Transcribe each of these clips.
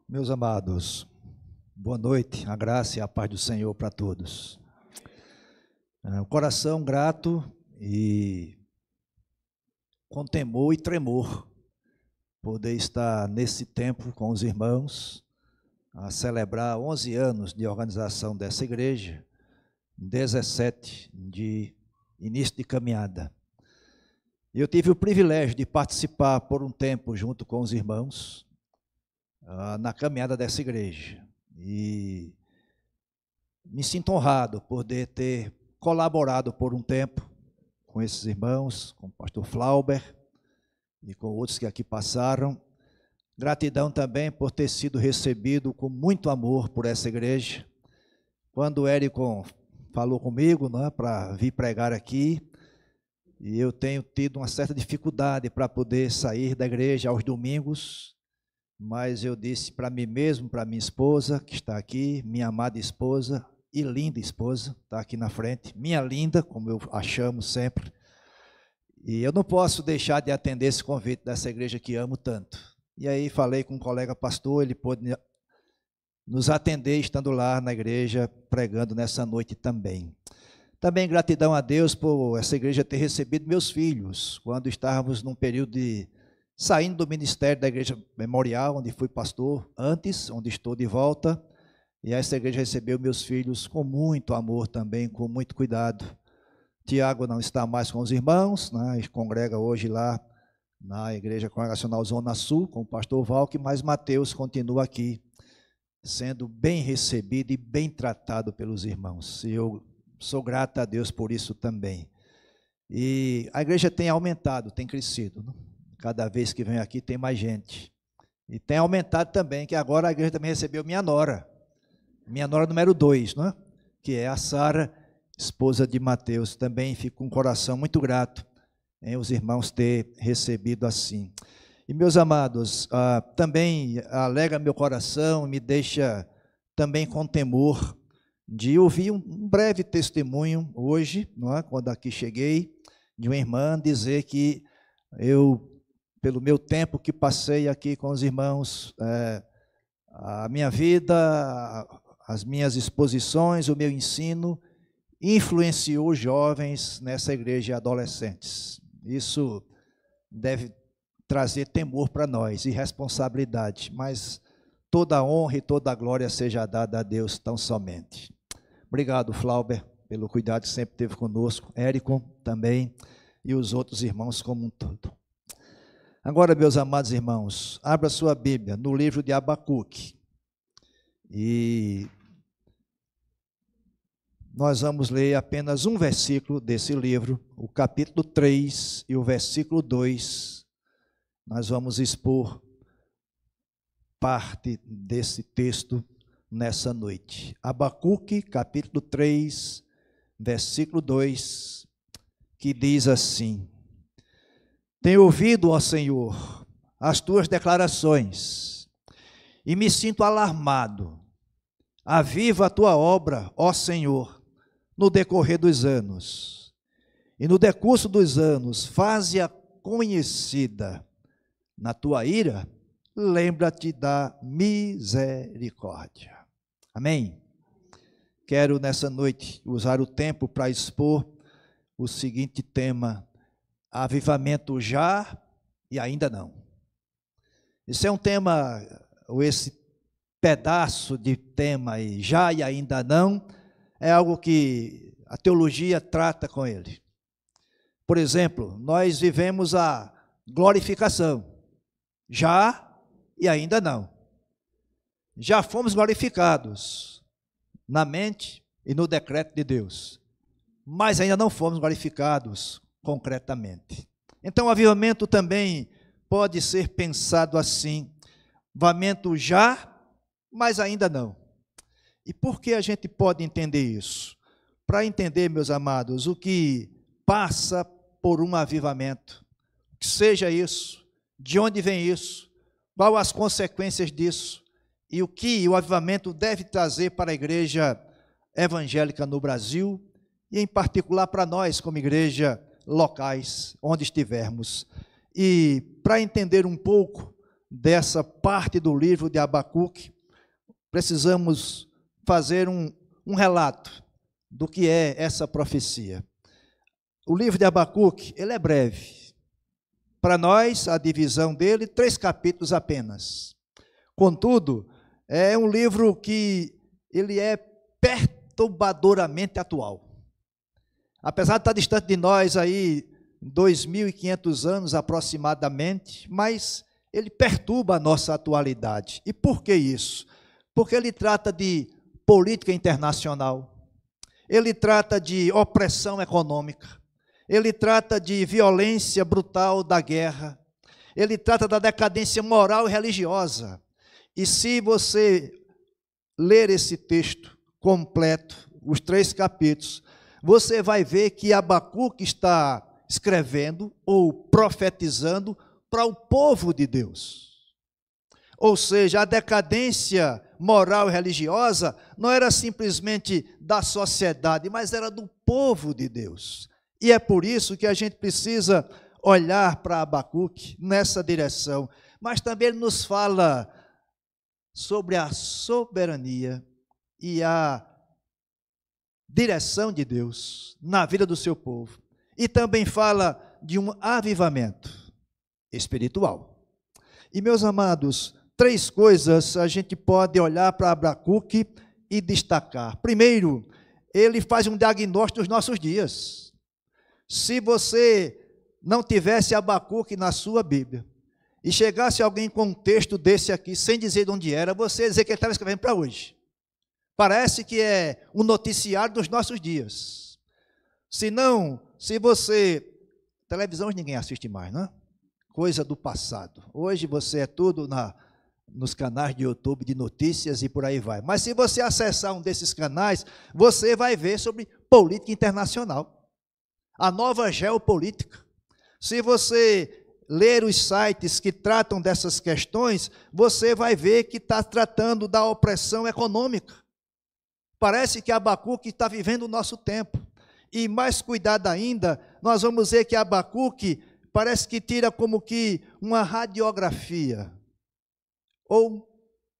Meus amados, boa noite, a graça e a paz do Senhor para todos. Um coração grato e com temor e tremor, poder estar nesse tempo com os irmãos, a celebrar 11 anos de organização dessa igreja, 17 de início de caminhada. Eu tive o privilégio de participar por um tempo junto com os irmãos, na caminhada dessa igreja, e me sinto honrado por poder ter colaborado por um tempo com esses irmãos, com o pastor Flauber e com outros que aqui passaram. Gratidão também por ter sido recebido com muito amor por essa igreja. Quando o Érico falou comigo, né, para vir pregar aqui, e eu tenho tido uma certa dificuldade para poder sair da igreja aos domingos, mas eu disse para mim mesmo, para minha esposa, que está aqui, minha amada esposa e linda esposa, está aqui na frente, minha linda, como eu a chamo sempre, e eu não posso deixar de atender esse convite dessa igreja que amo tanto. E aí falei com um colega pastor, ele pôde nos atender estando lá na igreja, pregando nessa noite também. Também gratidão a Deus por essa igreja ter recebido meus filhos, quando estávamos num período de saindo do ministério da igreja memorial, onde fui pastor antes, onde estou de volta, e essa igreja recebeu meus filhos com muito amor também, com muito cuidado. Tiago não está mais com os irmãos, né, ele congrega hoje lá na igreja congregacional Zona Sul, com o pastor Valque, mas Mateus continua aqui, sendo bem recebido e bem tratado pelos irmãos, e eu sou grato a Deus por isso também. E a igreja tem aumentado, tem crescido, né? Cada vez que venho aqui tem mais gente. E tem aumentado também, que agora a igreja também recebeu minha nora número 2, né? Que é a Sara, esposa de Mateus. Também fico com um coração muito grato em os irmãos ter recebido assim. E meus amados, também alegra meu coração, me deixa também com temor de ouvir um breve testemunho hoje, não é? Quando aqui cheguei, de uma irmã dizer que eu, pelo meu tempo que passei aqui com os irmãos, a minha vida, as minhas exposições, o meu ensino, influenciou jovens nessa igreja e adolescentes. Isso deve trazer temor para nós e responsabilidade, mas toda a honra e toda a glória seja dada a Deus tão somente. Obrigado, Flauber, pelo cuidado que sempre teve conosco, Érico também, e os outros irmãos como um todo. Agora, meus amados irmãos, abra sua Bíblia no livro de Abacuque, e nós vamos ler apenas um versículo desse livro, o capítulo 3 e o versículo 2, nós vamos expor parte desse texto nessa noite. Abacuque, capítulo 3, versículo 2, que diz assim: Tenho ouvido, ó Senhor, as tuas declarações, e me sinto alarmado. Aviva a tua obra, ó Senhor, no decorrer dos anos, e no decurso dos anos, faze-a conhecida. Na tua ira, lembra-te da misericórdia. Amém? Quero nessa noite usar o tempo para expor o seguinte tema: avivamento já e ainda não. Esse é um tema, ou esse pedaço de tema aí, já e ainda não, é algo que a teologia trata com ele. Por exemplo, nós vivemos a glorificação, já e ainda não. Já fomos glorificados na mente e no decreto de Deus, mas ainda não fomos glorificados concretamente. Então, o avivamento também pode ser pensado assim: avivamento já, mas ainda não. E por que a gente pode entender isso? Para entender, meus amados, o que passa por um avivamento, que seja isso, de onde vem isso, quais as consequências disso, e o que o avivamento deve trazer para a igreja evangélica no Brasil, e em particular para nós como igreja locais, onde estivermos. E para entender um pouco dessa parte do livro de Abacuque, precisamos fazer um relato do que é essa profecia. O livro de Abacuque, ele é breve. Para nós, a divisão dele, 3 capítulos apenas. Contudo, é um livro que ele é perturbadoramente atual. Apesar de estar distante de nós aí 2.500 anos aproximadamente, mas ele perturba a nossa atualidade. E por que isso? Porque ele trata de política internacional, ele trata de opressão econômica, ele trata de violência brutal da guerra, ele trata da decadência moral e religiosa. E se você ler esse texto completo, os 3 capítulos, você vai ver que Abacuque está escrevendo ou profetizando para o povo de Deus. Ou seja, a decadência moral e religiosa não era simplesmente da sociedade, mas era do povo de Deus. E é por isso que a gente precisa olhar para Abacuque nessa direção. Mas também ele nos fala sobre a soberania e a direção de Deus na vida do seu povo. E também fala de um avivamento espiritual. E, meus amados, 3 coisas a gente pode olhar para Abacuque e destacar. Primeiro, ele faz um diagnóstico dos nossos dias. Se você não tivesse Abacuque na sua Bíblia e chegasse alguém com um texto desse aqui, sem dizer de onde era, você ia dizer que ele estava escrevendo para hoje. Parece que é um noticiário dos nossos dias. Se não, se você... Televisão ninguém assiste mais, não é? Coisa do passado. Hoje você é tudo nos canais de YouTube de notícias e por aí vai. Mas se você acessar um desses canais, você vai ver sobre política internacional. A nova geopolítica. Se você ler os sites que tratam dessas questões, você vai ver que está tratando da opressão econômica. Parece que Abacuque está vivendo o nosso tempo. E mais cuidado ainda, nós vamos ver que Abacuque parece que tira como que uma radiografia, ou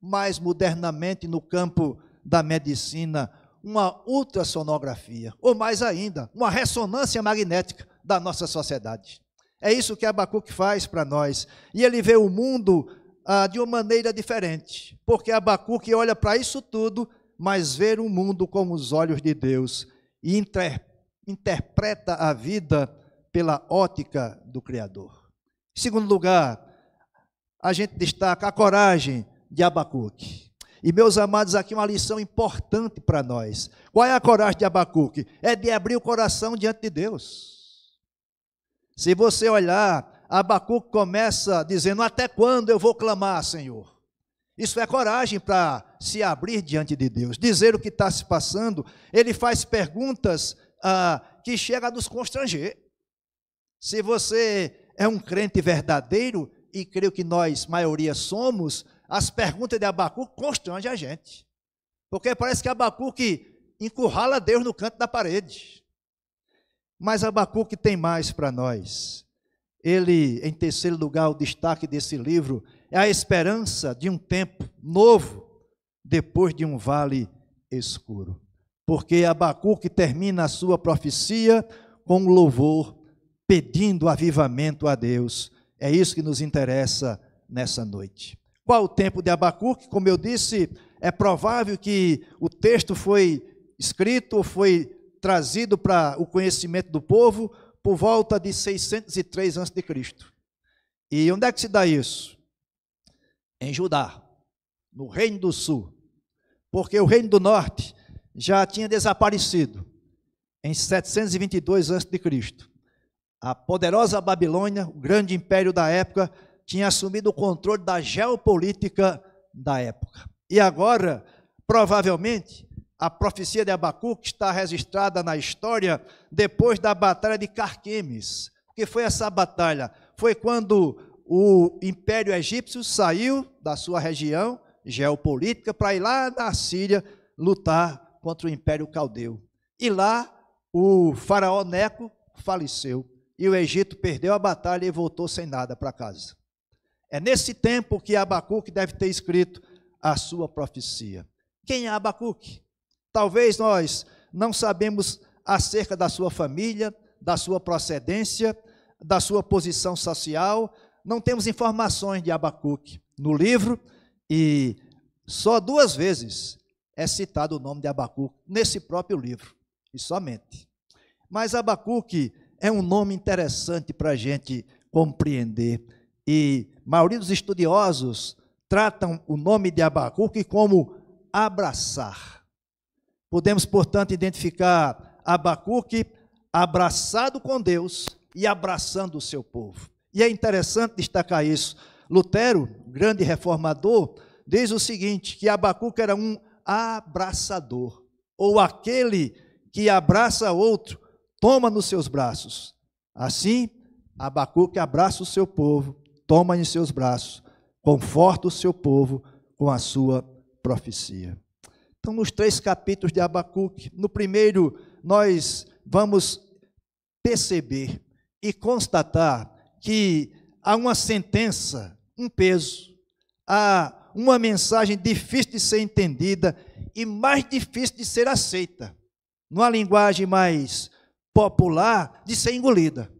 mais modernamente no campo da medicina, uma ultrassonografia, ou mais ainda, uma ressonância magnética da nossa sociedade. É isso que Abacuque faz para nós. E ele vê o mundo de uma maneira diferente, porque Abacuque olha para isso tudo, mas vê o mundo com os olhos de Deus e interpreta a vida pela ótica do Criador. Em segundo lugar, a gente destaca a coragem de Abacuque. E, meus amados, aqui uma lição importante para nós. Qual é a coragem de Abacuque? É de abrir o coração diante de Deus. Se você olhar, Abacuque começa dizendo: até quando eu vou clamar, Senhor? Isso é coragem para se abrir diante de Deus, dizer o que está se passando. Ele faz perguntas que chegam a nos constranger. Se você é um crente verdadeiro, e creio que nós, maioria, somos, as perguntas de Abacuque constrangem a gente. Porque parece que Abacuque encurrala Deus no canto da parede. Mas Abacuque tem mais para nós. Ele, em terceiro lugar, o destaque desse livro é a esperança de um tempo novo, depois de um vale escuro. Porque Abacuque termina a sua profecia com um louvor, pedindo avivamento a Deus. É isso que nos interessa nessa noite. Qual o tempo de Abacuque? Como eu disse, é provável que o texto foi escrito, foi trazido para o conhecimento do povo por volta de 603 a.C. E onde é que se dá isso? Em Judá, no Reino do Sul. Porque o Reino do Norte já tinha desaparecido em 722 a.C. A poderosa Babilônia, o grande império da época, tinha assumido o controle da geopolítica da época. E agora, provavelmente, a profecia de Abacuque está registrada na história depois da batalha de Carquemes. O que foi essa batalha? Foi quando o Império Egípcio saiu da sua região geopolítica para ir lá na Síria lutar contra o Império Caldeu. E lá o faraó Neco faleceu. E o Egito perdeu a batalha e voltou sem nada para casa. É nesse tempo que Abacuque deve ter escrito a sua profecia. Quem é Abacuque? Talvez nós não sabemos acerca da sua família, da sua procedência, da sua posição social, não temos informações de Abacuque no livro, e só 2 vezes é citado o nome de Abacuque nesse próprio livro, e somente. Mas Abacuque é um nome interessante para a gente compreender, e a maioria dos estudiosos tratam o nome de Abacuque como abraçar. Podemos, portanto, identificar Abacuque abraçado com Deus e abraçando o seu povo. E é interessante destacar isso. Lutero, grande reformador, diz o seguinte, que Abacuque era um abraçador, ou aquele que abraça outro, toma nos seus braços. Assim, Abacuque abraça o seu povo, toma em seus braços, conforta o seu povo com a sua profecia. Então, nos 3 capítulos de Abacuque, no primeiro, nós vamos perceber e constatar que há uma sentença, um peso, há uma mensagem difícil de ser entendida e mais difícil de ser aceita, numa linguagem mais popular, de ser engolida.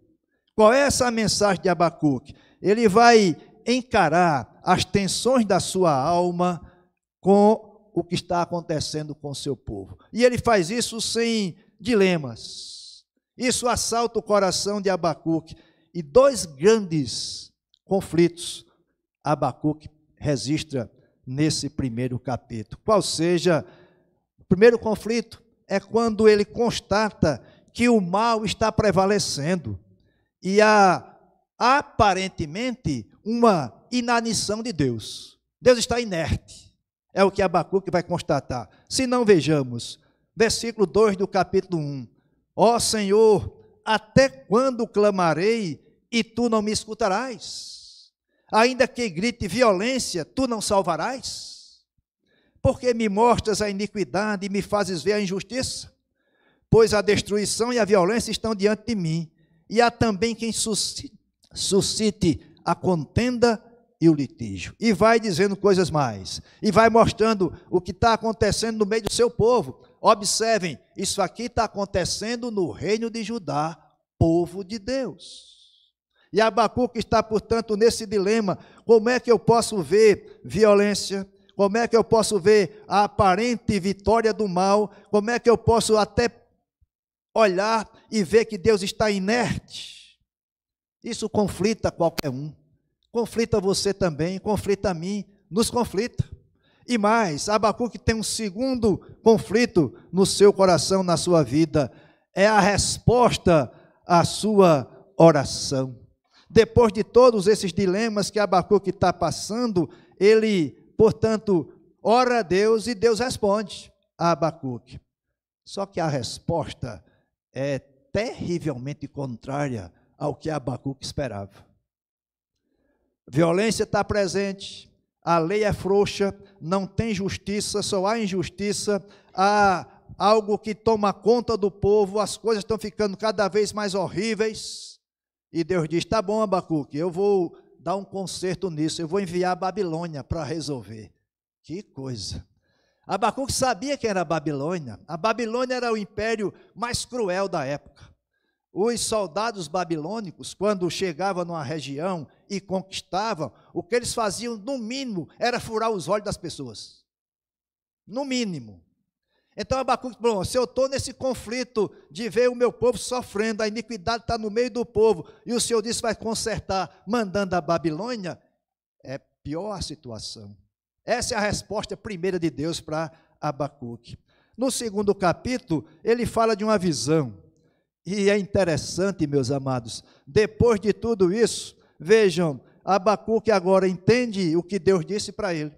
Qual é essa mensagem de Abacuque? Ele vai encarar as tensões da sua alma com o que está acontecendo com o seu povo. E ele faz isso sem dilemas. Isso assalta o coração de Abacuque. E 2 grandes conflitos Abacuque registra nesse primeiro capítulo. Qual seja, o primeiro conflito é quando ele constata que o mal está prevalecendo e há aparentemente uma inanição de Deus. Deus está inerte. É o que Abacuque vai constatar. Se não, vejamos, versículo 2 do capítulo 1. Ó Senhor, até quando clamarei e tu não me escutarás? Ainda que grite violência, tu não salvarás? Porque me mostras a iniquidade e me fazes ver a injustiça? Pois a destruição e a violência estão diante de mim, e há também quem suscite a contenda e o litígio. E vai dizendo coisas mais, e vai mostrando o que está acontecendo no meio do seu povo. Observem, isso aqui está acontecendo no reino de Judá, povo de Deus. E Abacuque está, portanto, nesse dilema: como é que eu posso ver violência? Como é que eu posso ver a aparente vitória do mal? Como é que eu posso até olhar e ver que Deus está inerte? Isso conflita qualquer um. Conflita você também, conflita a mim, nos conflita. E mais, Abacuque tem um segundo conflito no seu coração, na sua vida. É a resposta à sua oração. Depois de todos esses dilemas que Abacuque está passando, ele, portanto, ora a Deus e Deus responde a Abacuque. Só que a resposta é terrivelmente contrária ao que Abacuque esperava. Violência está presente, a lei é frouxa, não tem justiça, só há injustiça, há algo que toma conta do povo, as coisas estão ficando cada vez mais horríveis. E Deus diz: tá bom, Abacuque, eu vou dar um conserto nisso, eu vou enviar a Babilônia para resolver. Que coisa! Abacuque sabia que era a Babilônia. A Babilônia era o império mais cruel da época. Os soldados babilônicos, quando chegavam numa região e conquistavam, o que eles faziam, no mínimo, era furar os olhos das pessoas. No mínimo. Então Abacuque falou: se eu estou nesse conflito de ver o meu povo sofrendo, a iniquidade está no meio do povo, e o Senhor disse que vai consertar mandando a Babilônia, é pior a situação. Essa é a resposta primeira de Deus para Abacuque. No segundo capítulo, ele fala de uma visão. E é interessante, meus amados, depois de tudo isso, vejam, Abacuque agora entende o que Deus disse para ele.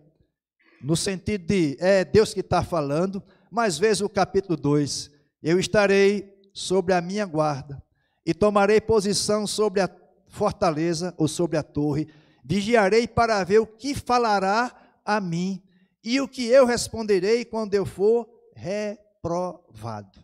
No sentido de, é Deus que está falando, mas veja o capítulo 2. Eu estarei sobre a minha guarda e tomarei posição sobre a fortaleza ou sobre a torre. Vigiarei para ver o que falará a mim e o que eu responderei quando eu for reprovado.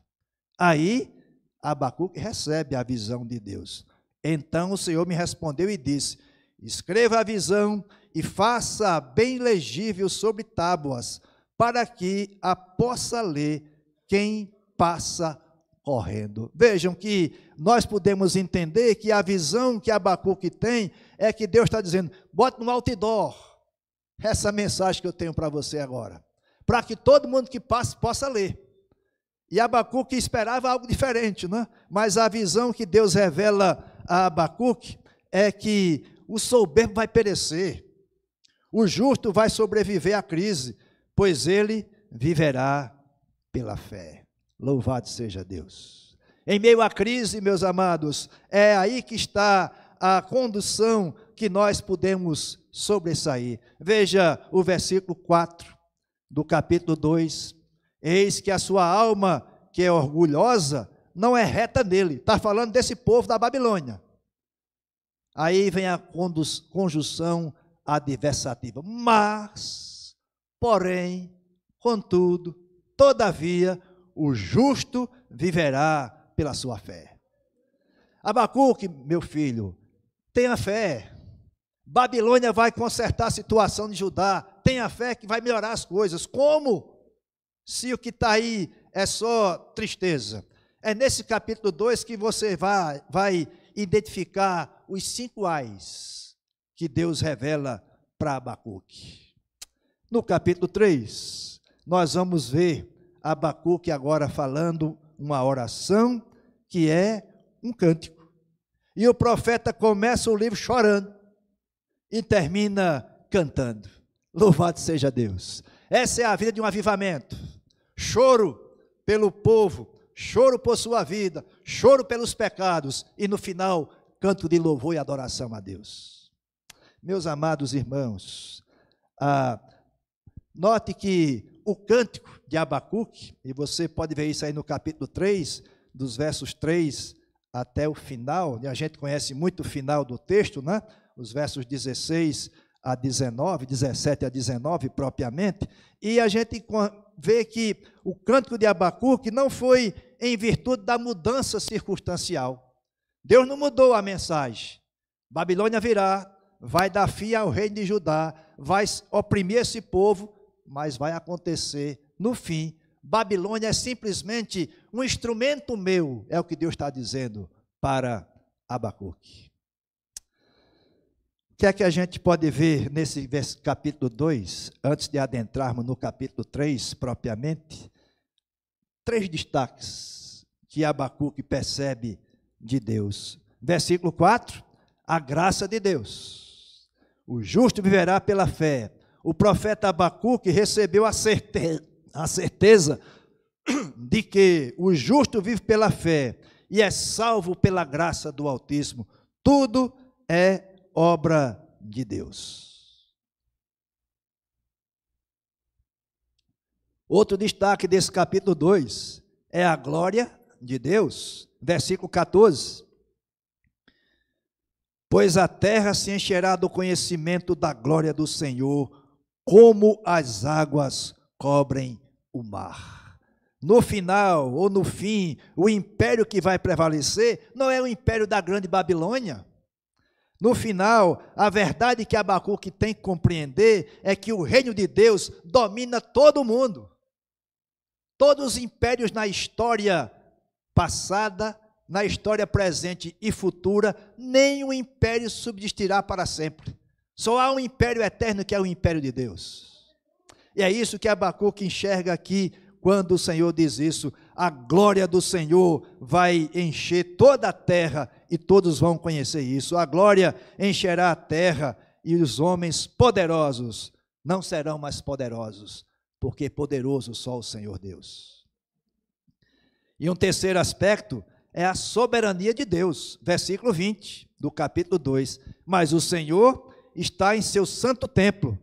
Aí, Abacuque recebe a visão de Deus. Então o Senhor me respondeu e disse: escreva a visão e faça bem legível sobre tábuas, para que a possa ler quem passa correndo. Vejam que nós podemos entender que a visão que Abacuque tem é que Deus está dizendo, bote no outdoor essa mensagem que eu tenho para você agora, para que todo mundo que passe possa ler. E Abacuque esperava algo diferente, né? Mas a visão que Deus revela a Abacuque é que o soberbo vai perecer, o justo vai sobreviver à crise, pois ele viverá pela fé. Louvado seja Deus. Em meio à crise, meus amados, é aí que está a condução que nós podemos sobressair. Veja o versículo 4 do capítulo 2. Eis que a sua alma, que é orgulhosa, não é reta nele. Está falando desse povo da Babilônia. Aí vem a conjunção adversativa. Mas, porém, contudo, todavia, o justo viverá pela sua fé. Abacuque, meu filho, tenha fé. Babilônia vai consertar a situação de Judá. Tenha fé que vai melhorar as coisas. Como? Se o que está aí é só tristeza. É nesse capítulo 2 que você vai identificar os 5 ais que Deus revela para Abacuque. No capítulo 3, nós vamos ver Abacuque agora falando uma oração que é um cântico. E o profeta começa o livro chorando e termina cantando. Louvado seja Deus. Essa é a vida de um avivamento. Choro pelo povo, choro por sua vida, choro pelos pecados e no final, canto de louvor e adoração a Deus. Meus amados irmãos, note que o cântico de Abacuque, e você pode ver isso aí no capítulo 3, dos versos 3 até o final, e a gente conhece muito o final do texto, né? Os versos 16 a 19, 17 a 19 propriamente, e a gente vê que o cântico de Abacuque não foi em virtude da mudança circunstancial. Deus não mudou a mensagem. Babilônia virá, vai dar fim ao reino de Judá, vai oprimir esse povo, mas vai acontecer no fim. Babilônia é simplesmente um instrumento meu, é o que Deus está dizendo para Abacuque. O que é que a gente pode ver nesse capítulo 2, antes de adentrarmos no capítulo 3 propriamente? 3 destaques que Abacuque percebe de Deus. Versículo 4, a graça de Deus. O justo viverá pela fé. O profeta Abacuque recebeu a certeza de que o justo vive pela fé e é salvo pela graça do Altíssimo. Tudo é obra de Deus. Outro destaque desse capítulo 2 é a glória de Deus. Versículo 14. Pois a terra se encherá do conhecimento da glória do Senhor, como as águas cobrem o mar. No final, ou no fim, o império que vai prevalecer não é o império da grande Babilônia. No final, a verdade que Abacuque tem que compreender é que o reino de Deus domina todo o mundo. Todos os impérios na história passada, na história presente e futura, nenhum império subsistirá para sempre. Só há um império eterno que é o império de Deus. E é isso que Abacuque enxerga aqui quando o Senhor diz isso. A glória do Senhor vai encher toda a terra e todos vão conhecer isso. A glória encherá a terra e os homens poderosos não serão mais poderosos, porque poderoso só o Senhor Deus. E um terceiro aspecto é a soberania de Deus. Versículo 20 do capítulo 2. Mas o Senhor está em seu santo templo,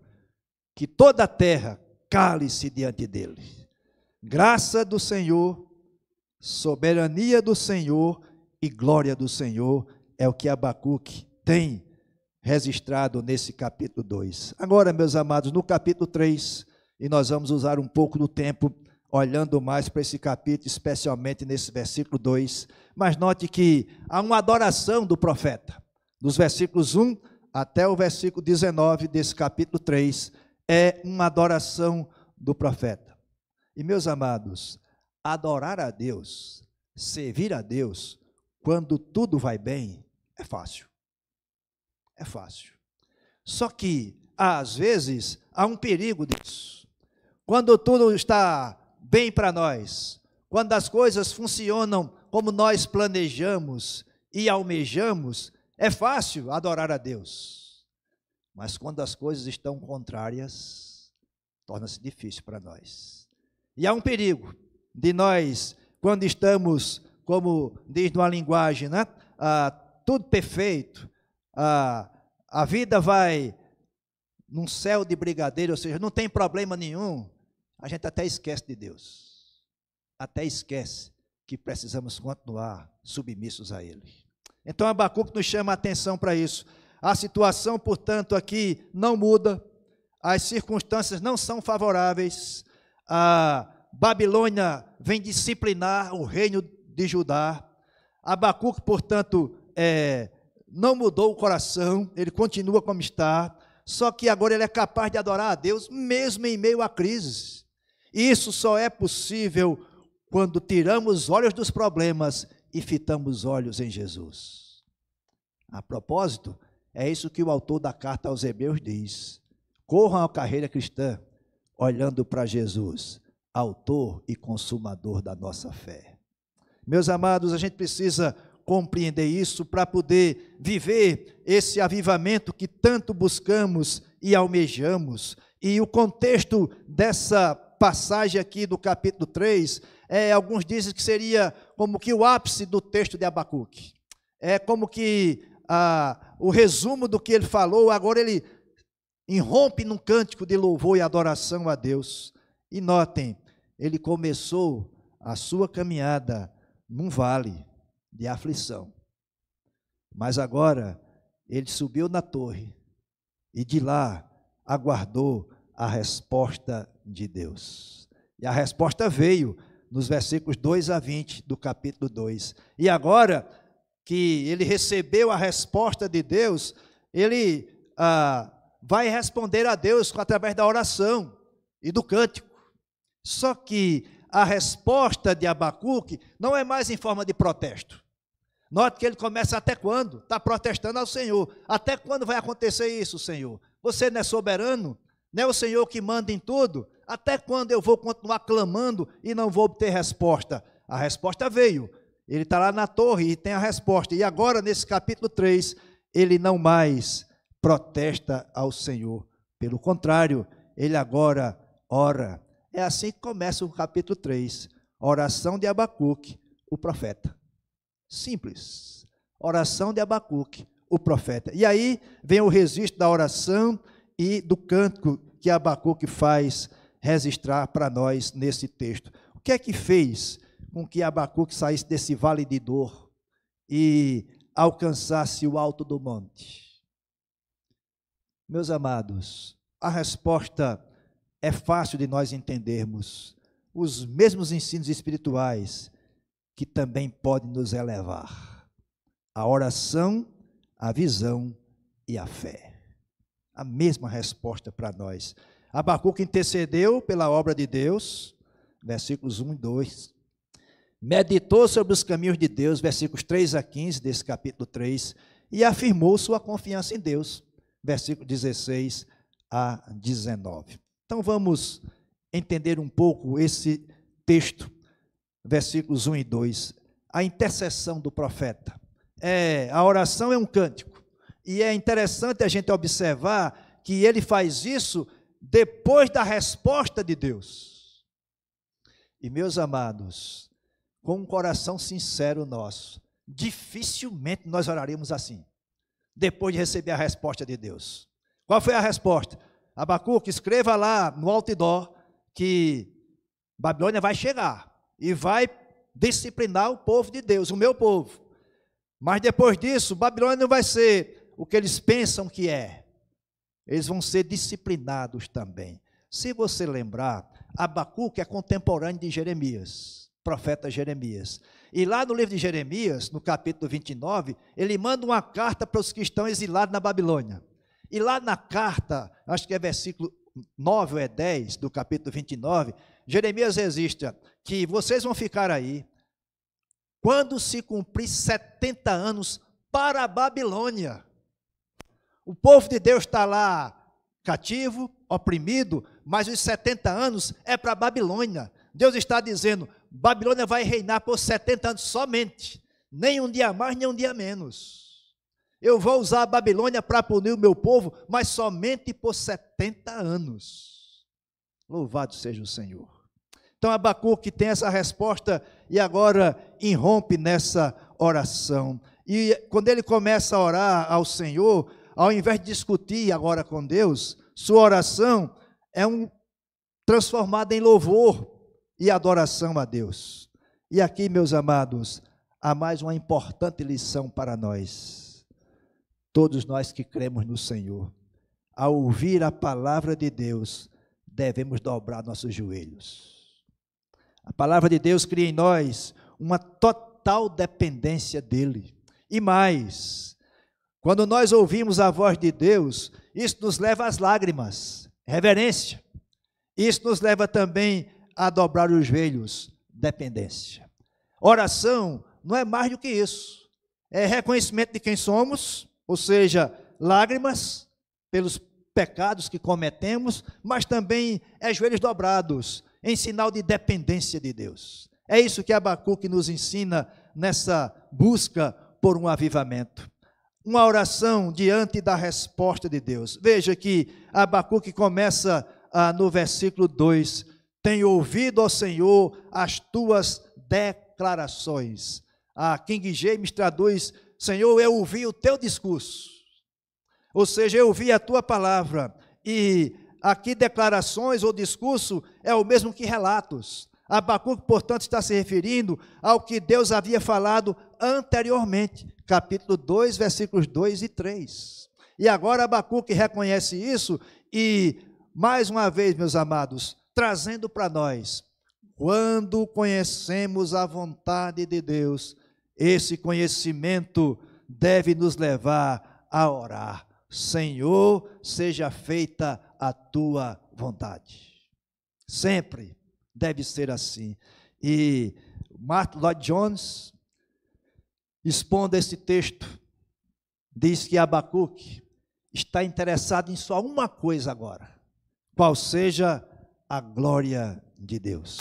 que toda a terra cale-se diante dele. Graça do Senhor, soberania do Senhor e glória do Senhor é o que Abacuque tem registrado nesse capítulo 2. Agora, meus amados, no capítulo 3, e nós vamos usar um pouco do tempo olhando mais para esse capítulo, especialmente nesse versículo 2, mas note que há uma adoração do profeta, dos versículos 1 até o versículo 19 desse capítulo 3, é uma adoração do profeta. E, meus amados, adorar a Deus, servir a Deus, quando tudo vai bem, é fácil. É fácil. Só que, às vezes, há um perigo disso. Quando tudo está bem para nós, quando as coisas funcionam como nós planejamos e almejamos, é fácil adorar a Deus. Mas quando as coisas estão contrárias, torna-se difícil para nós. E há um perigo de nós, quando estamos, como diz numa linguagem, né? Tudo perfeito, a vida vai num céu de brigadeiro, ou seja, não tem problema nenhum, a gente até esquece de Deus, até esquece que precisamos continuar submissos a Ele. Então Abacuque nos chama a atenção para isso. A situação, portanto, aqui não muda, as circunstâncias não são favoráveis, a Babilônia vem disciplinar o reino de Judá. Abacuque, portanto, não mudou o coração, ele continua como está, só que agora ele é capaz de adorar a Deus, mesmo em meio à crise. Isso só é possível quando tiramos os olhos dos problemas e fitamos os olhos em Jesus. A propósito, é isso que o autor da carta aos Hebreus diz: corram a carreira cristã, olhando para Jesus, autor e consumador da nossa fé. Meus amados, a gente precisa compreender isso para poder viver esse avivamento que tanto buscamos e almejamos. E o contexto dessa passagem aqui do capítulo 3, alguns dizem que seria como que o ápice do texto de Abacuque. É como que o resumo do que ele falou, agora ele irrompe num cântico de louvor e adoração a Deus. E notem, ele começou a sua caminhada num vale de aflição. Mas agora ele subiu na torre e de lá aguardou a resposta de Deus. E a resposta veio nos versículos 2 a 20 do capítulo 2. E agora que ele recebeu a resposta de Deus, ele vai responder a Deus através da oração e do cântico. Só que a resposta de Abacuque não é mais em forma de protesto. Note que ele começa até quando? Está protestando ao Senhor. Até quando vai acontecer isso, Senhor? Você não é soberano? Não é o Senhor que manda em tudo? Até quando eu vou continuar clamando e não vou obter resposta? A resposta veio. Ele está lá na torre e tem a resposta. E agora, nesse capítulo 3, ele não mais protesta ao Senhor. Pelo contrário, ele agora ora. É assim que começa o capítulo 3. A oração de Abacuque, o profeta. Simples. Oração de Abacuque, o profeta. E aí vem o registro da oração e do cântico que Abacuque faz registrar para nós nesse texto. O que é que fez com que Abacuque saísse desse vale de dor e alcançasse o alto do monte? Meus amados, a resposta é fácil de nós entendermos. Os mesmos ensinos espirituais que também podem nos elevar. A oração, a visão e a fé. A mesma resposta para nós. Abacuque intercedeu pela obra de Deus, versículos 1 e 2. Meditou sobre os caminhos de Deus, versículos 3 a 15 desse capítulo 3, e afirmou sua confiança em Deus, versículos 16 a 19. Então vamos entender um pouco esse texto, versículos 1 e 2. A intercessão do profeta. A oração é um cântico, e é interessante a gente observar que ele faz isso depois da resposta de Deus. E meus amados, com um coração sincero nosso, dificilmente nós oraremos assim, depois de receber a resposta de Deus. Qual foi a resposta? Abacuque, escreva lá no outdoor que Babilônia vai chegar e vai disciplinar o povo de Deus, o meu povo. Mas depois disso, Babilônia não vai ser o que eles pensam que é. Eles vão ser disciplinados também. Se você lembrar, Abacuque é contemporâneo de Jeremias, profeta Jeremias. E lá no livro de Jeremias, no capítulo 29, ele manda uma carta para os que estão exilados na Babilônia. E lá na carta, acho que é versículo 9 ou é 10 do capítulo 29, Jeremias registra que vocês vão ficar aí quando se cumprir 70 anos para a Babilônia. O povo de Deus está lá cativo, oprimido, mas os 70 anos é para a Babilônia. Deus está dizendo, Babilônia vai reinar por 70 anos somente, nem um dia mais, nem um dia menos. Eu vou usar a Babilônia para punir o meu povo, mas somente por 70 anos. Louvado seja o Senhor. Então Abacuque tem essa resposta e agora irrompe nessa oração. E quando ele começa a orar ao Senhor, ao invés de discutir agora com Deus, sua oração é transformada em louvor e adoração a Deus. E aqui, meus amados, há mais uma importante lição para nós. Todos nós que cremos no Senhor, ao ouvir a palavra de Deus, devemos dobrar nossos joelhos. A palavra de Deus cria em nós uma total dependência dEle. E mais, quando nós ouvimos a voz de Deus, isso nos leva às lágrimas, reverência. Isso nos leva também a dobrar os joelhos, dependência. Oração não é mais do que isso. É reconhecimento de quem somos, ou seja, lágrimas pelos pecados que cometemos, mas também é joelhos dobrados, em sinal de dependência de Deus. É isso que Abacuque nos ensina nessa busca por um avivamento. Uma oração diante da resposta de Deus. Veja que Abacuque começa no versículo 2, tenho ouvido, ó Senhor, as tuas declarações. A King James traduz, Senhor, eu ouvi o teu discurso. Ou seja, eu ouvi a tua palavra. E aqui declarações ou discurso é o mesmo que relatos. Abacuque, portanto, está se referindo ao que Deus havia falado anteriormente, capítulo 2, versículos 2 e 3. E agora Abacuque reconhece isso e, mais uma vez, meus amados, trazendo para nós, quando conhecemos a vontade de Deus, esse conhecimento deve nos levar a orar. Senhor, seja feita a tua vontade. Sempre deve ser assim. E Martin Lloyd Jones, expondo esse texto, diz que Abacuque está interessado em só uma coisa agora, qual seja a glória de Deus.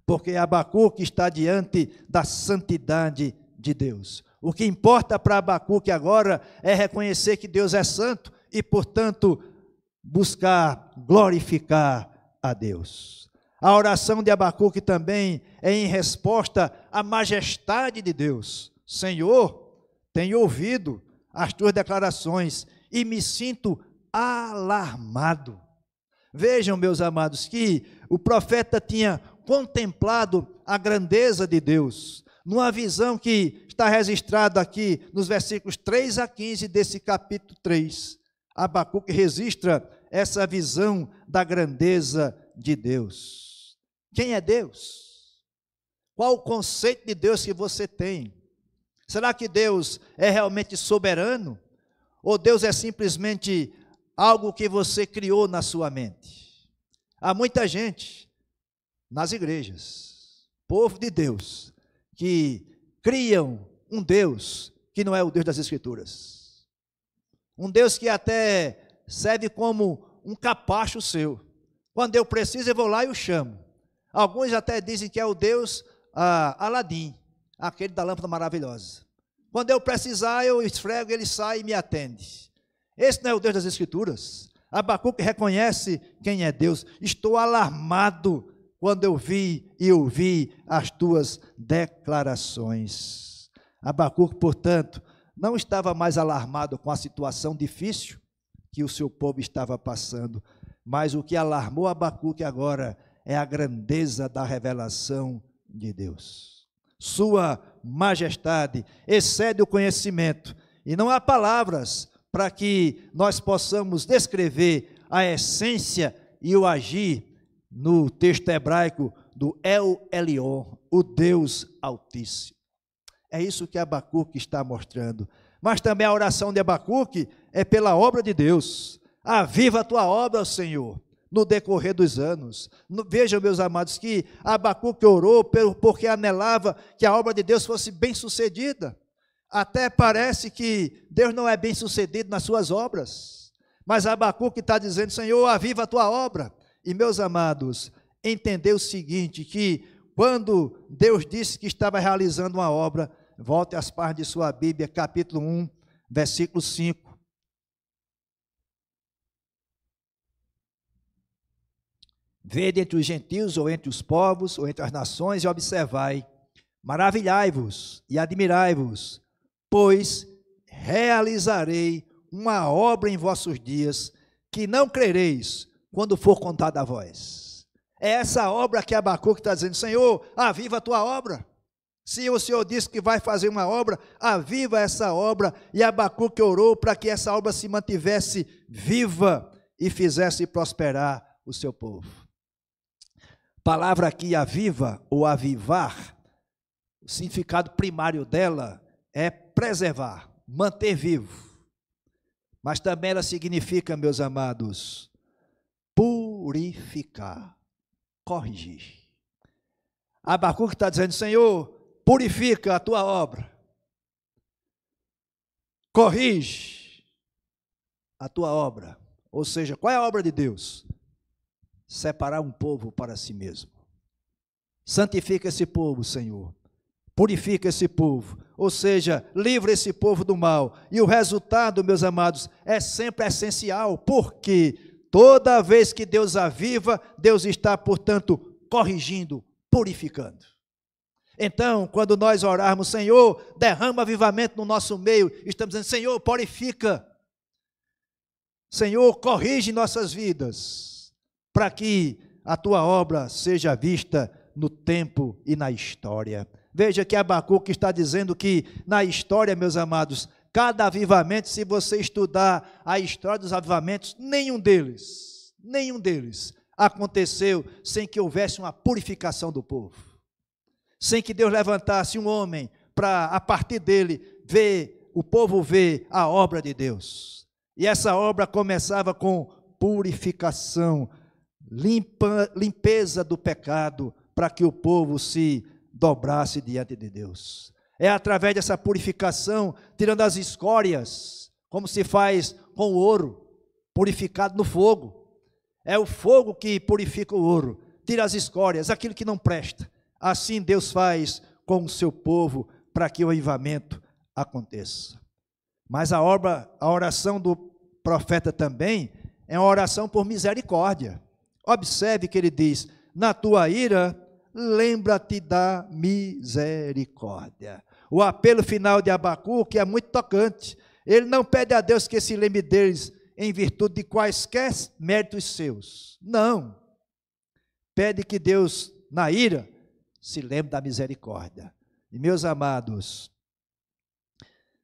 Porque Abacuque está diante da santidade de Deus. O que importa para Abacuque agora é reconhecer que Deus é santo e, portanto, buscar glorificar a Deus. A oração de Abacuque também é em resposta à majestade de Deus. Senhor, tenho ouvido as tuas declarações e me sinto alarmado. Vejam, meus amados, que o profeta tinha contemplado a grandeza de Deus, numa visão que está registrada aqui nos versículos 3 a 15 desse capítulo 3. Abacuque registra essa visão da grandeza de Deus. Quem é Deus? Qual o conceito de Deus que você tem? Será que Deus é realmente soberano? Ou Deus é simplesmente algo que você criou na sua mente? Há muita gente nas igrejas, povo de Deus, que criam um Deus que não é o Deus das Escrituras. Um Deus que até serve como um capacho seu. Quando eu preciso, eu vou lá e o chamo. Alguns até dizem que é o Deus Aladim, aquele da lâmpada maravilhosa. Quando eu precisar, eu esfrego, ele sai e me atende. Esse não é o Deus das Escrituras. Abacuque reconhece quem é Deus. Estou alarmado quando eu vi e ouvi as tuas declarações. Abacuque, portanto, não estava mais alarmado com a situação difícil que o seu povo estava passando, mas o que alarmou Abacuque agora é a grandeza da revelação de Deus. Sua majestade excede o conhecimento, e não há palavras para que nós possamos descrever a essência e o agir no texto hebraico do El Elyon, o Deus Altíssimo. É isso que Abacuque está mostrando. Mas também a oração de Abacuque é pela obra de Deus. Aviva a tua obra, Senhor, no decorrer dos anos. Vejam, meus amados, que Abacuque orou porque anelava que a obra de Deus fosse bem sucedida. Até parece que Deus não é bem sucedido nas suas obras. Mas Abacuque está dizendo, Senhor, aviva a tua obra. E, meus amados, entender o seguinte, que quando Deus disse que estava realizando uma obra, volte às páginas de sua Bíblia, capítulo 1, versículo 5. Vede entre os gentios, ou entre os povos, ou entre as nações, e observai, maravilhai-vos e admirai-vos, pois realizarei uma obra em vossos dias, que não crereis, quando for contada a vós. É essa obra que Abacuque está dizendo, Senhor, aviva a tua obra. Se o Senhor disse que vai fazer uma obra, aviva essa obra. E Abacuque orou para que essa obra se mantivesse viva e fizesse prosperar o seu povo. Palavra aqui, aviva ou avivar, o significado primário dela é preservar, manter vivo. Mas também ela significa, meus amados, purificar, corrigir. Abacuque está dizendo, Senhor, purifica a tua obra, corrige a tua obra. Ou seja, qual é a obra de Deus? Separar um povo para si mesmo. Santifica esse povo, Senhor. Purifica esse povo. Ou seja, livra esse povo do mal. E o resultado, meus amados, é sempre essencial, porque toda vez que Deus aviva, Deus está, portanto, corrigindo, purificando. Então, quando nós orarmos, Senhor, derrama avivamento no nosso meio, estamos dizendo, Senhor, purifica. Senhor, corrige nossas vidas, para que a tua obra seja vista no tempo e na história. Veja que Abacuque está dizendo que na história, meus amados, cada avivamento, se você estudar a história dos avivamentos, nenhum deles aconteceu sem que houvesse uma purificação do povo. Sem que Deus levantasse um homem para, a partir dele, o povo ver a obra de Deus. E essa obra começava com purificação, limpeza do pecado, para que o povo se dobrasse diante de Deus. É através dessa purificação, tirando as escórias, como se faz com o ouro, purificado no fogo. É o fogo que purifica o ouro, tira as escórias, aquilo que não presta. Assim Deus faz com o seu povo, para que o avivamento aconteça. Mas a oração do profeta também é uma oração por misericórdia. Observe que ele diz, na tua ira, lembra-te da misericórdia. O apelo final de Abacuque é muito tocante. Ele não pede a Deus que se lembre deles em virtude de quaisquer méritos seus. Não. Pede que Deus, na ira, se lembre da misericórdia. E, meus amados,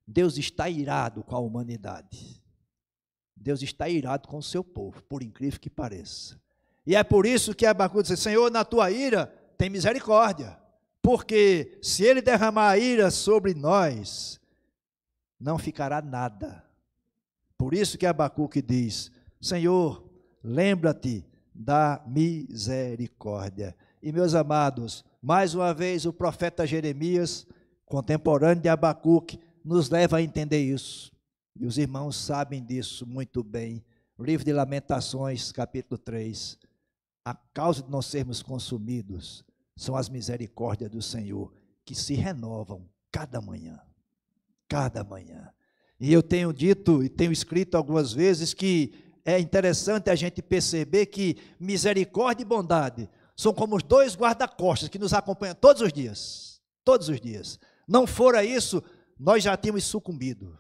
Deus está irado com a humanidade. Deus está irado com o seu povo, por incrível que pareça. E é por isso que Abacuque diz, Senhor, na tua ira, tem misericórdia. Porque se ele derramar a ira sobre nós, não ficará nada. Por isso que Abacuque diz, Senhor, lembra-te da misericórdia. E, meus amados, mais uma vez o profeta Jeremias, contemporâneo de Abacuque, nos leva a entender isso. E os irmãos sabem disso muito bem. O livro de Lamentações, capítulo 3. A causa de não sermos consumidos são as misericórdias do Senhor, que se renovam cada manhã. Cada manhã. E eu tenho dito e tenho escrito algumas vezes que é interessante a gente perceber que misericórdia e bondade são como os dois guarda-costas que nos acompanham todos os dias. Todos os dias. Não fora isso, nós já tínhamos sucumbido.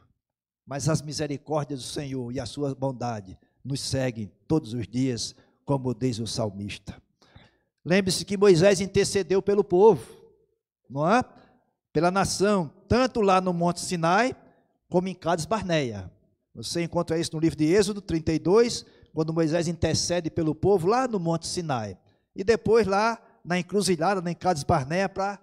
Mas as misericórdias do Senhor e a sua bondade nos seguem todos os dias, como diz o salmista. Lembre-se que Moisés intercedeu pelo povo, não é? Pela nação, tanto lá no Monte Sinai, como em Cades Barneia. Você encontra isso no livro de Êxodo 32, quando Moisés intercede pelo povo lá no Monte Sinai. E depois lá na encruzilhada, na Cades Barnea, para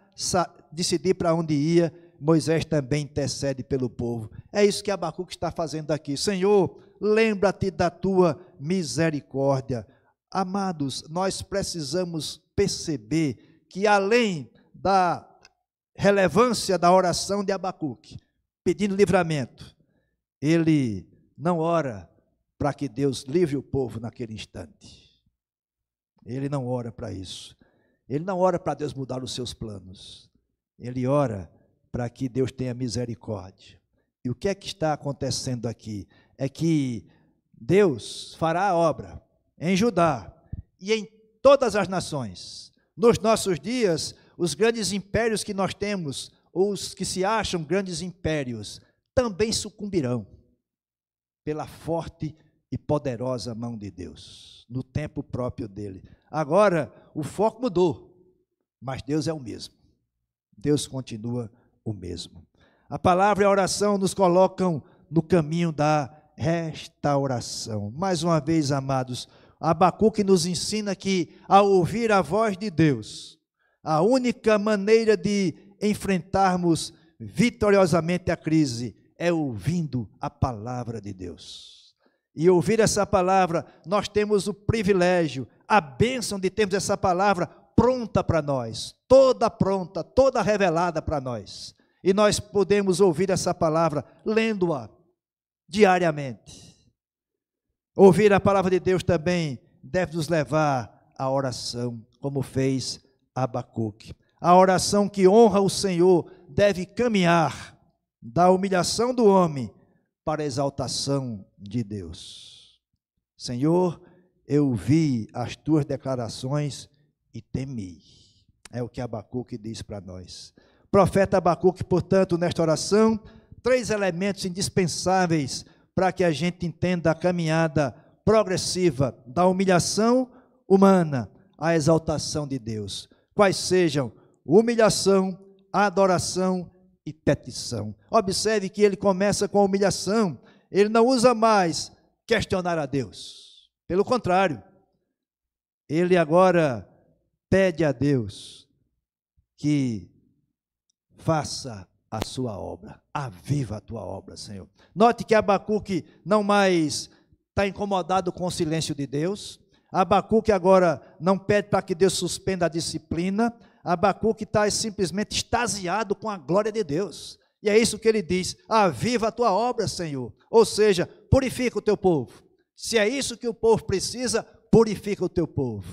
decidir para onde ia. Moisés também intercede pelo povo. É isso que Abacuque está fazendo aqui. Senhor, lembra-te da tua misericórdia. Amados, nós precisamos perceber que além da relevância da oração de Abacuque, pedindo livramento, ele não ora para que Deus livre o povo naquele instante. Ele não ora para isso. Ele não ora para Deus mudar os seus planos. Ele ora para que Deus tenha misericórdia. E o que é que está acontecendo aqui? É que Deus fará a obra em Judá e em todas as nações. Nos nossos dias, os grandes impérios que nós temos, os que se acham grandes impérios, também sucumbirão pela forte e poderosa mão de Deus, no tempo próprio dele. Agora, o foco mudou, mas Deus é o mesmo. Deus continua o mesmo. A palavra e a oração nos colocam no caminho da restauração. Mais uma vez, amados, Abacuque nos ensina que, ao ouvir a voz de Deus, a única maneira de enfrentarmos vitoriosamente a crise é ouvindo a palavra de Deus. E ouvir essa palavra, nós temos o privilégio, a bênção de termos essa palavra pronta para nós, toda pronta, toda revelada para nós. E nós podemos ouvir essa palavra lendo-a diariamente. Ouvir a palavra de Deus também deve nos levar à oração, como fez Abacuque. A oração que honra o Senhor deve caminhar da humilhação do homem para a exaltação de Deus. Senhor, eu vi as tuas declarações e temi. É o que Abacuque diz para nós. O profeta Abacuque, portanto, nesta oração, 3 elementos indispensáveis para que a gente entenda a caminhada progressiva da humilhação humana à exaltação de Deus. Quais sejam humilhação, adoração e petição. Observe que ele começa com a humilhação, ele não usa mais questionar a Deus. Pelo contrário, ele agora pede a Deus que faça a sua obra, aviva a tua obra, Senhor. Note que Abacuque não mais está incomodado com o silêncio de Deus. Abacuque agora não pede para que Deus suspenda a disciplina. Abacuque está simplesmente extasiado com a glória de Deus. E é isso que ele diz: aviva a tua obra, Senhor. Ou seja, purifica o teu povo. Se é isso que o povo precisa, purifica o teu povo.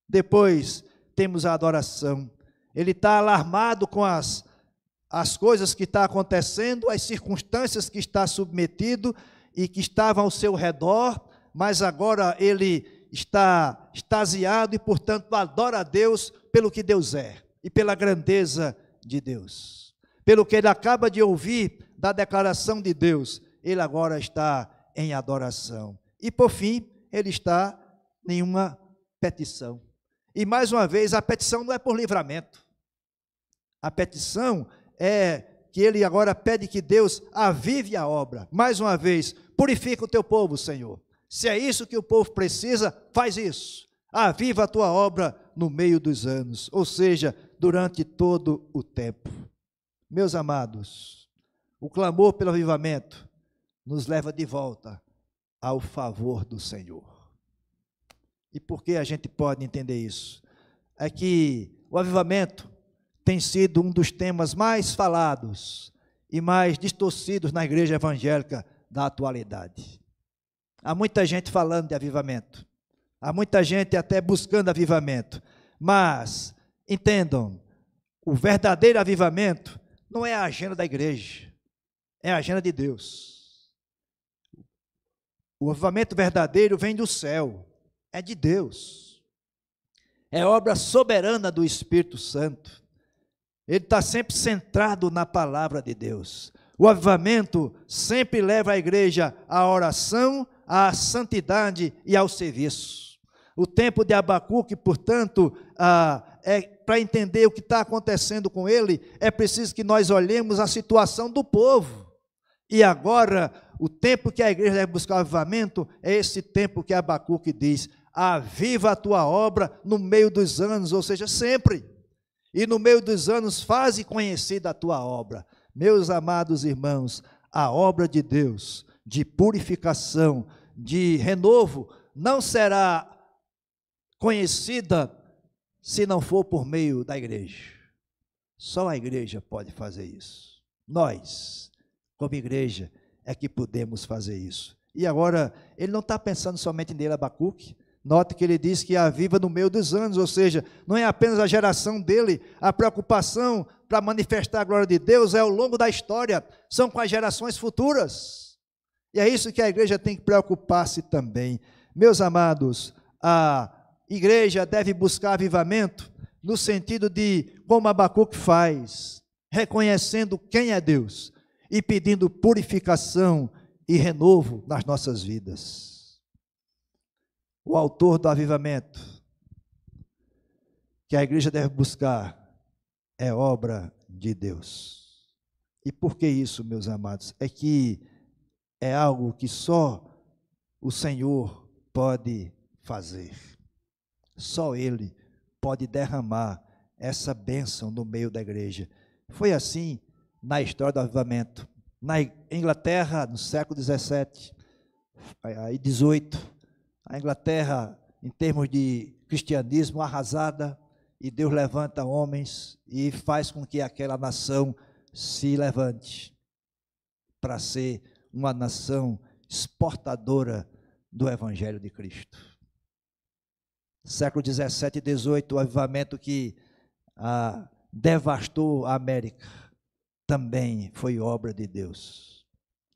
Depois temos a adoração. Ele está alarmado com as coisas que estão acontecendo, as circunstâncias que está submetido e que estavam ao seu redor, mas agora ele está extasiado e, portanto, adora a Deus pelo que Deus é e pela grandeza de Deus. Pelo que ele acaba de ouvir da declaração de Deus, ele agora está em adoração. E, por fim, ele está em uma petição. E, mais uma vez, a petição não é por livramento. A petição é que ele agora pede que Deus avive a obra. Mais uma vez, purifica o teu povo, Senhor. Se é isso que o povo precisa, faz isso. Aviva a tua obra no meio dos anos, ou seja, durante todo o tempo. Meus amados, o clamor pelo avivamento nos leva de volta ao favor do Senhor. E por que a gente pode entender isso? É que o avivamento tem sido um dos temas mais falados e mais distorcidos na igreja evangélica da atualidade. Há muita gente falando de avivamento, há muita gente até buscando avivamento, mas, entendam, o verdadeiro avivamento não é a agenda da igreja, é a agenda de Deus. O avivamento verdadeiro vem do céu, é de Deus, é obra soberana do Espírito Santo. Ele está sempre centrado na palavra de Deus. O avivamento sempre leva a igreja à oração, à santidade e ao serviço. O tempo de Abacuque, portanto, para entender o que está acontecendo com ele, é preciso que nós olhemos a situação do povo. E agora, o tempo que a igreja deve buscar o avivamento, é esse tempo que Abacuque diz: aviva a tua obra no meio dos anos, ou seja, sempre. E no meio dos anos, faze conhecida a tua obra. Meus amados irmãos, a obra de Deus, de purificação, de renovo, não será conhecida se não for por meio da igreja. Só a igreja pode fazer isso. Nós, como igreja, é que podemos fazer isso. E agora, ele não está pensando somente nele, Abacuque. Note que ele diz que aviva no meio dos anos, ou seja, não é apenas a geração dele, a preocupação para manifestar a glória de Deus é ao longo da história, são com as gerações futuras. E é isso que a igreja tem que preocupar-se também. Meus amados, a igreja deve buscar avivamento no sentido de, como Abacuque faz, reconhecendo quem é Deus e pedindo purificação e renovo nas nossas vidas. O autor do avivamento que a igreja deve buscar é obra de Deus. E por que isso, meus amados? É que é algo que só o Senhor pode fazer. Só Ele pode derramar essa bênção no meio da igreja. Foi assim na história do avivamento. Na Inglaterra, no século 17 e 18, a Inglaterra, em termos de cristianismo, arrasada, e Deus levanta homens e faz com que aquela nação se levante para ser uma nação exportadora do Evangelho de Cristo. Século 17 e 18, o avivamento que devastou a América, também foi obra de Deus.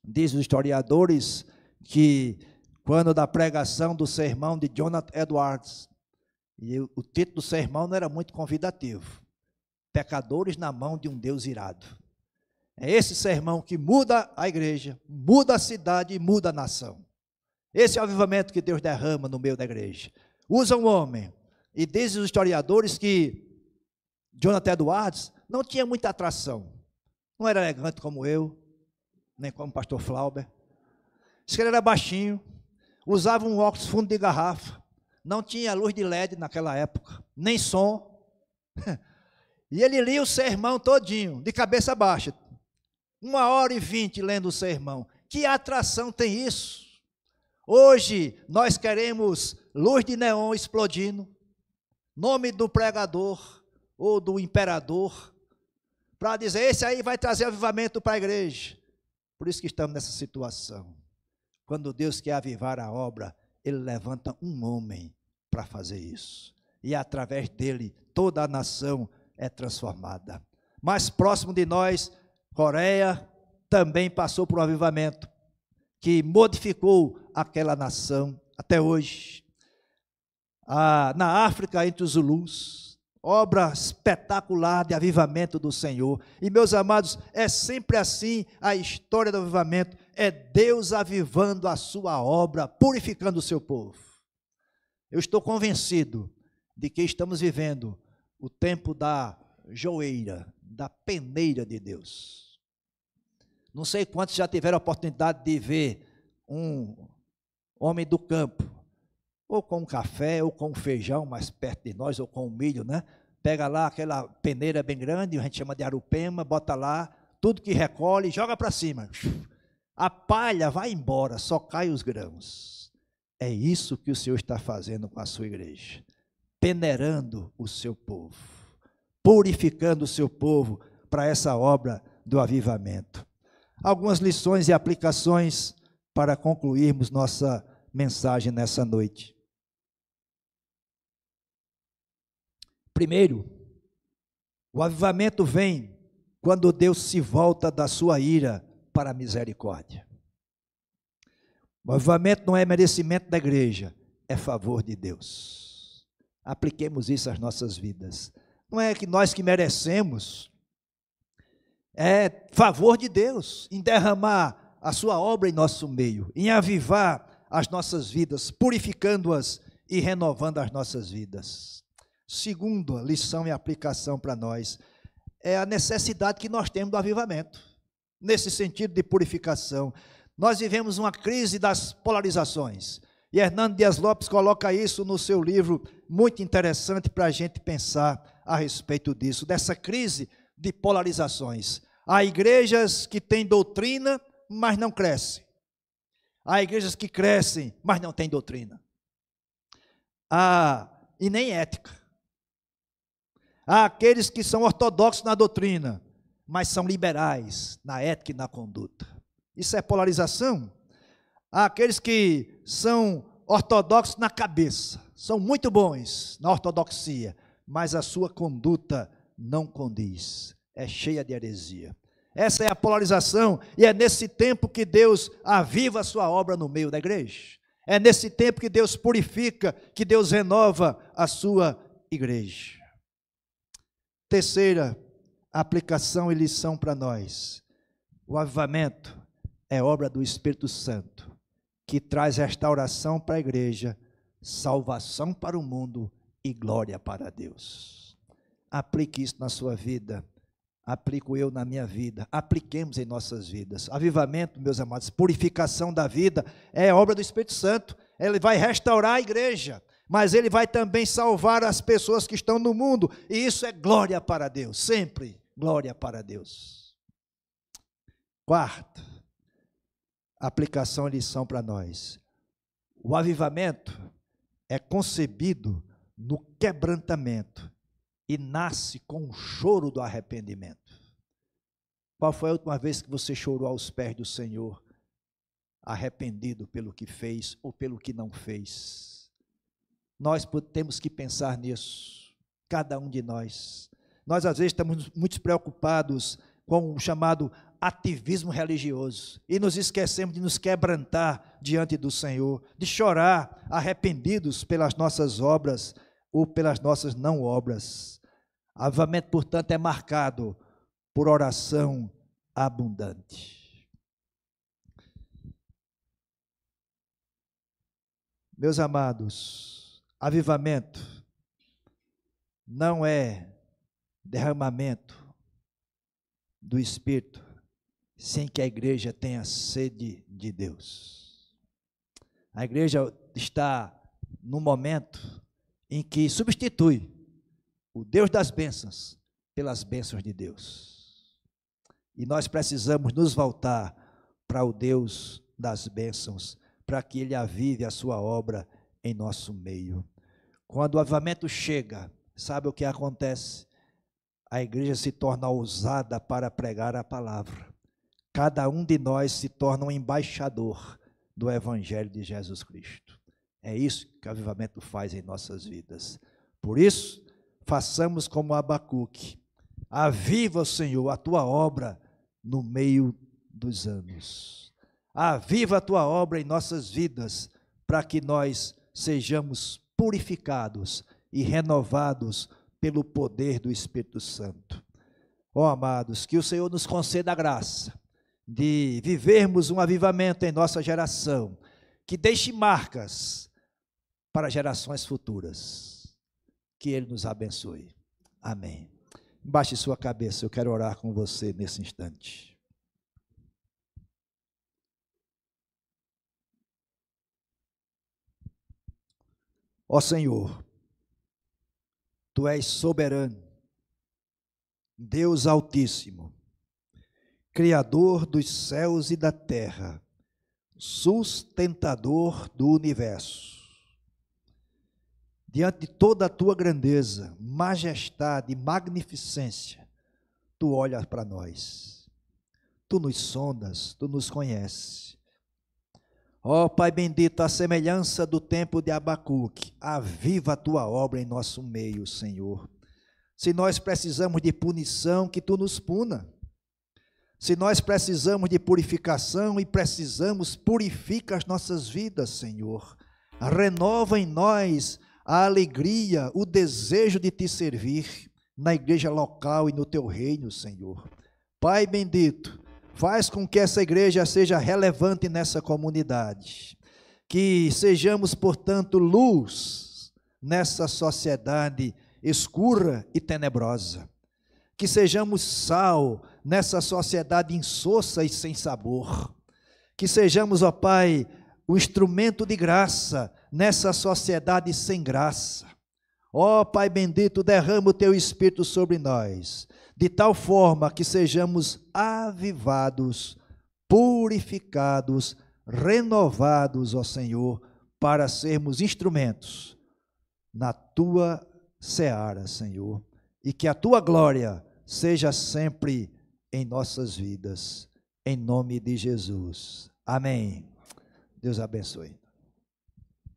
Diz os historiadores que quando da pregação do sermão de Jonathan Edwards, e o título do sermão não era muito convidativo, pecadores na mão de um Deus irado. É esse sermão que muda a igreja, muda a cidade e muda a nação. Esse é o avivamento que Deus derrama no meio da igreja. Usa um homem, e dizem os historiadores que Jonathan Edwards não tinha muita atração, não era elegante como eu, nem como o pastor Flauber. Diz que ele era baixinho, usava um óculos fundo de garrafa, não tinha luz de LED naquela época, nem som, e ele lia o sermão todinho, de cabeça baixa, 1h20 lendo o sermão. Que atração tem isso? Hoje nós queremos luz de neon explodindo, nome do pregador ou do imperador, para dizer, esse aí vai trazer avivamento para a igreja. Por isso que estamos nessa situação. Quando Deus quer avivar a obra, Ele levanta um homem para fazer isso. E através dele, toda a nação é transformada. Mais próximo de nós, Coreia também passou por um avivamento que modificou aquela nação até hoje. Na África, entre os Zulus, obra espetacular de avivamento do Senhor. E, meus amados, é sempre assim a história do avivamento, é Deus avivando a sua obra, purificando o seu povo. Eu estou convencido de que estamos vivendo o tempo da joeira, da peneira de Deus. Não sei quantos já tiveram a oportunidade de ver um homem do campo, ou com café, ou com feijão mais perto de nós, ou com milho, né? Pega lá aquela peneira bem grande, a gente chama de arupema, bota lá, tudo que recolhe, joga para cima. A palha vai embora, só cai os grãos. É isso que o Senhor está fazendo com a sua igreja, peneirando o seu povo, purificando o seu povo para essa obra do avivamento. Algumas lições e aplicações para concluirmos nossa mensagem nessa noite. Primeiro, o avivamento vem quando Deus se volta da sua ira para a misericórdia. O avivamento não é merecimento da igreja, é favor de Deus. Apliquemos isso às nossas vidas. Não é que nós que merecemos, é favor de Deus em derramar a sua obra em nosso meio, em avivar as nossas vidas, purificando-as e renovando as nossas vidas. Segunda lição e aplicação para nós é a necessidade que nós temos do avivamento, nesse sentido de purificação. Nós vivemos uma crise das polarizações, E Hernando Dias Lopes coloca isso no seu livro, muito interessante para a gente pensar a respeito disso, dessa crise de polarizações. Há igrejas que têm doutrina, mas não crescem. Há igrejas que crescem, mas não têm doutrina. E nem ética. Há aqueles que são ortodoxos na doutrina, mas são liberais na ética e na conduta. Isso é polarização. Há aqueles que são ortodoxos na cabeça, são muito bons na ortodoxia, mas a sua conduta não condiz, é cheia de heresia. Essa é a polarização, e é nesse tempo que Deus aviva a sua obra no meio da igreja. É nesse tempo que Deus purifica, que Deus renova a sua igreja. Terceira aplicação e lição para nós. O avivamento é obra do Espírito Santo, que traz restauração para a igreja, salvação para o mundo e glória para Deus. Aplique isso na sua vida, aplico eu na minha vida, apliquemos em nossas vidas. Avivamento, meus amados, purificação da vida, é obra do Espírito Santo. Ele vai restaurar a igreja, mas ele vai também salvar as pessoas que estão no mundo, e isso é glória para Deus, sempre glória para Deus. Quarto, aplicação e lição para nós. O avivamento é concebido no quebrantamento e nasce com o choro do arrependimento. Qual foi a última vez que você chorou aos pés do Senhor, arrependido pelo que fez ou pelo que não fez? Nós temos que pensar nisso, cada um de nós. Nós às vezes estamos muito preocupados com o chamado ativismo religioso e nos esquecemos de nos quebrantar diante do Senhor, de chorar arrependidos pelas nossas obras ou pelas nossas não obras. Avivamento, portanto, é marcado por oração abundante. Meus amados, avivamento não é derramamento do Espírito sem que a igreja tenha sede de Deus. A igreja está no momento em que substitui o Deus das bênçãos pelas bênçãos de Deus. E nós precisamos nos voltar para o Deus das bênçãos, para que Ele avive a sua obra em nosso meio. Quando o avivamento chega, sabe o que acontece? A igreja se torna ousada para pregar a palavra. Cada um de nós se torna um embaixador do Evangelho de Jesus Cristo. É isso que o avivamento faz em nossas vidas. Por isso, façamos como Abacuque. Aviva, Senhor, a tua obra no meio dos anos. Aviva a tua obra em nossas vidas, para que nós sejamos purificados e renovados pelo poder do Espírito Santo. Ó amados, que o Senhor nos conceda a graça de vivermos um avivamento em nossa geração, que deixe marcas para gerações futuras. Que Ele nos abençoe. Amém. Baixe sua cabeça, eu quero orar com você nesse instante. Ó Senhor, Tu és soberano, Deus Altíssimo, Criador dos céus e da terra, sustentador do universo. Diante de toda a tua grandeza, majestade e magnificência, Tu olhas para nós, Tu nos sondas, Tu nos conheces. Ó Pai bendito, a semelhança do tempo de Abacuque, aviva a Tua obra em nosso meio, Senhor. Se nós precisamos de punição, que Tu nos puna. Se nós precisamos de purificação e precisamos, purifica as nossas vidas, Senhor. Renova em nós a alegria, o desejo de Te servir na igreja local e no Teu reino, Senhor. Pai bendito, faz com que essa igreja seja relevante nessa comunidade. Que sejamos, portanto, luz nessa sociedade escura e tenebrosa. Que sejamos sal nessa sociedade insossa e sem sabor. Que sejamos, ó Pai, o instrumento de graça nessa sociedade sem graça. Ó Pai bendito, derrama o teu Espírito sobre nós, de tal forma que sejamos avivados, purificados, renovados, ó Senhor, para sermos instrumentos na tua seara, Senhor, e que a tua glória seja sempre em nossas vidas, em nome de Jesus. Amém. Deus abençoe.